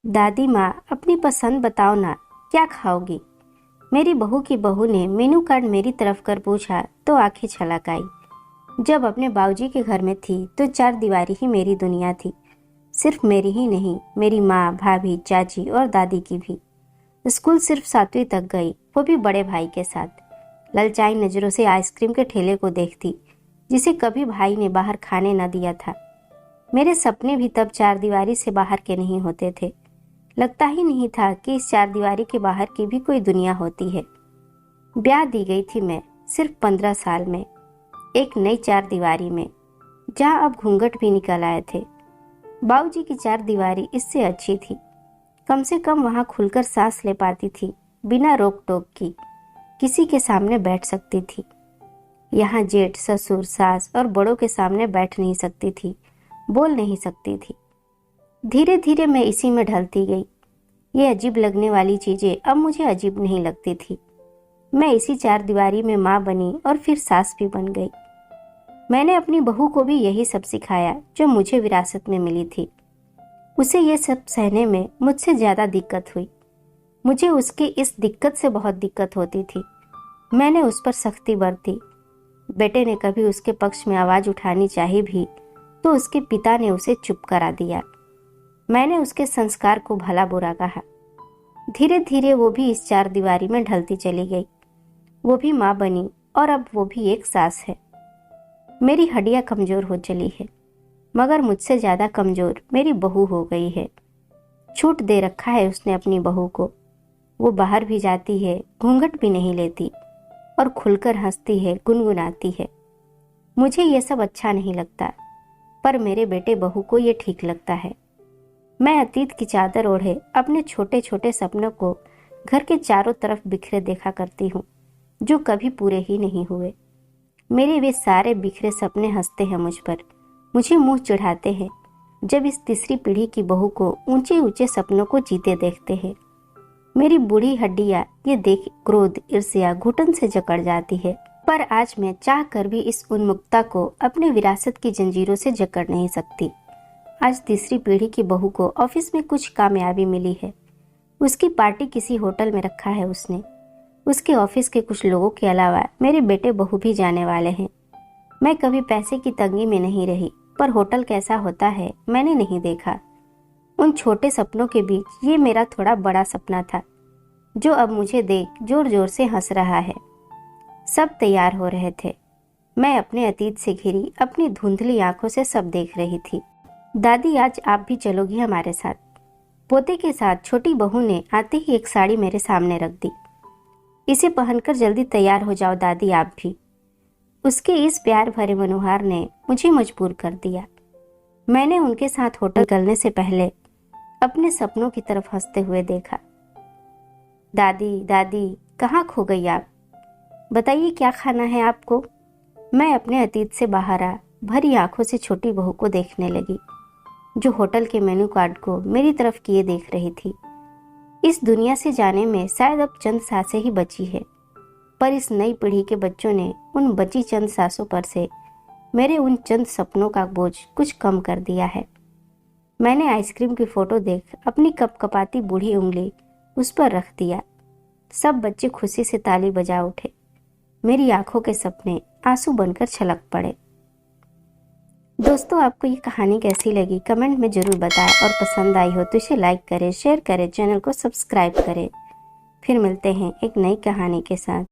दादी माँ, अपनी पसंद बताओ ना, क्या खाओगी? मेरी बहू की बहू ने मेनू कार्ड मेरी तरफ कर पूछा तो आंखें छलक आई। जब अपने बाबूजी के घर में थी तो चार दीवारी ही मेरी दुनिया थी। सिर्फ मेरी ही नहीं, मेरी माँ, भाभी, चाची और दादी की भी। स्कूल सिर्फ 7वीं तक गई, वो भी बड़े भाई के साथ। ललचाई नजरों से आइसक्रीम के ठेले को देखती, जिसे कभी भाई ने बाहर खाने न दिया था। मेरे सपने भी तब चार दीवारी से बाहर के नहीं होते थे। लगता ही नहीं था कि इस चार दीवारी के बाहर की भी कोई दुनिया होती है। ब्याह दी गई थी मैं सिर्फ 15 साल में, एक नई चार दीवारी में, जहाँ अब घूंघट भी निकल आए थे। बाबूजी की चार दीवारी इससे अच्छी थी। कम से कम वहाँ खुलकर सांस ले पाती थी, बिना रोक टोक की। किसी के सामने बैठ सकती थी। यहाँ जेठ, ससुर, सास और बड़ों के सामने बैठ नहीं सकती थी, बोल नहीं सकती थी। धीरे धीरे मैं इसी में ढलती गई। ये अजीब लगने वाली चीजें अब मुझे अजीब नहीं लगती थी। मैं इसी चार दीवारी में माँ बनी और फिर सास भी बन गई। मैंने अपनी बहू को भी यही सब सिखाया जो मुझे विरासत में मिली थी। उसे ये सब सहने में मुझसे ज्यादा दिक्कत हुई। मुझे उसकी इस दिक्कत से बहुत दिक्कत होती थी। मैंने उस पर सख्ती बरती। बेटे ने कभी उसके पक्ष में आवाज उठानी चाहिए भी तो उसके पिता ने उसे चुप करा दिया। मैंने उसके संस्कार को भला बुरा कहा। धीरे धीरे वो भी इस चार दीवारी में ढलती चली गई। वो भी माँ बनी और अब वो भी एक सास है। मेरी हड्डियां कमजोर हो चली है, मगर मुझसे ज्यादा कमजोर मेरी बहू हो गई है। छूट दे रखा है उसने अपनी बहू को। वो बाहर भी जाती है, घूंघट भी नहीं लेती और खुलकर हंसती है, गुनगुनाती है। मुझे ये सब अच्छा नहीं लगता, पर मेरे बेटे बहू को ये ठीक लगता है। मैं अतीत की चादर ओढ़े अपने छोटे छोटे सपनों को घर के चारों तरफ बिखरे देखा करती हूँ, जो कभी पूरे ही नहीं हुए। मेरे वे सारे बिखरे सपने हंसते हैं मुझ पर, मुझे मुंह चिढ़ाते हैं जब इस तीसरी पीढ़ी की बहू को ऊंचे ऊंचे सपनों को जीते देखते हैं। मेरी बूढ़ी हड्डियां ये देख क्रोध, ईर्ष्या घुटन से जकड़ जाती है। पर आज मैं चाह कर भी इस उन्मुक्ता को अपने विरासत की जंजीरों से जकड़ नहीं सकती। आज तीसरी पीढ़ी की बहू को ऑफिस में कुछ कामयाबी मिली है। उसकी पार्टी किसी होटल में रखा है उसने। उसके ऑफिस के कुछ लोगों के अलावा मेरे बेटे बहू भी जाने वाले हैं। मैं कभी पैसे की तंगी में नहीं रही, पर होटल कैसा होता है मैंने नहीं देखा। उन छोटे सपनों के बीच ये मेरा थोड़ा बड़ा सपना था, जो अब मुझे देख जोर जोर से हंस रहा है। सब तैयार हो रहे थे। मैं अपने अतीत से घिरी अपनी धुंधली आंखों से सब देख रही थी। दादी, आज आप भी चलोगी हमारे साथ? पोते के साथ छोटी बहू ने आते ही एक साड़ी मेरे सामने रख दी। इसे पहनकर जल्दी तैयार हो जाओ दादी, आप भी। उसके इस प्यार भरे मनोहार ने मुझे मजबूर कर दिया। मैंने उनके साथ होटल निकलने से पहले अपने सपनों की तरफ हंसते हुए देखा। दादी, दादी, कहाँ खो गई आप? बताइए क्या खाना है आपको? मैं अपने अतीत से बाहर आ भरी आंखों से छोटी बहू को देखने लगी, जो होटल के मेनू कार्ड को मेरी तरफ किए देख रही थी। इस दुनिया से जाने में शायद अब चंद सांसें ही बची है, पर इस नई पीढ़ी के बच्चों ने उन बची चंद सांसों पर से मेरे उन चंद सपनों का बोझ कुछ कम कर दिया है। मैंने आइसक्रीम की फोटो देख अपनी कपकपाती बूढ़ी उंगली उस पर रख दिया। सब बच्चे खुशी से ताली बजा उठे। मेरी आंखों के सपने आंसू बनकर छलक पड़े। दोस्तों, आपको ये कहानी कैसी लगी कमेंट में जरूर बताएं, और पसंद आई हो तो इसे लाइक करें, शेयर करें, चैनल को सब्सक्राइब करें। फिर मिलते हैं एक नई कहानी के साथ।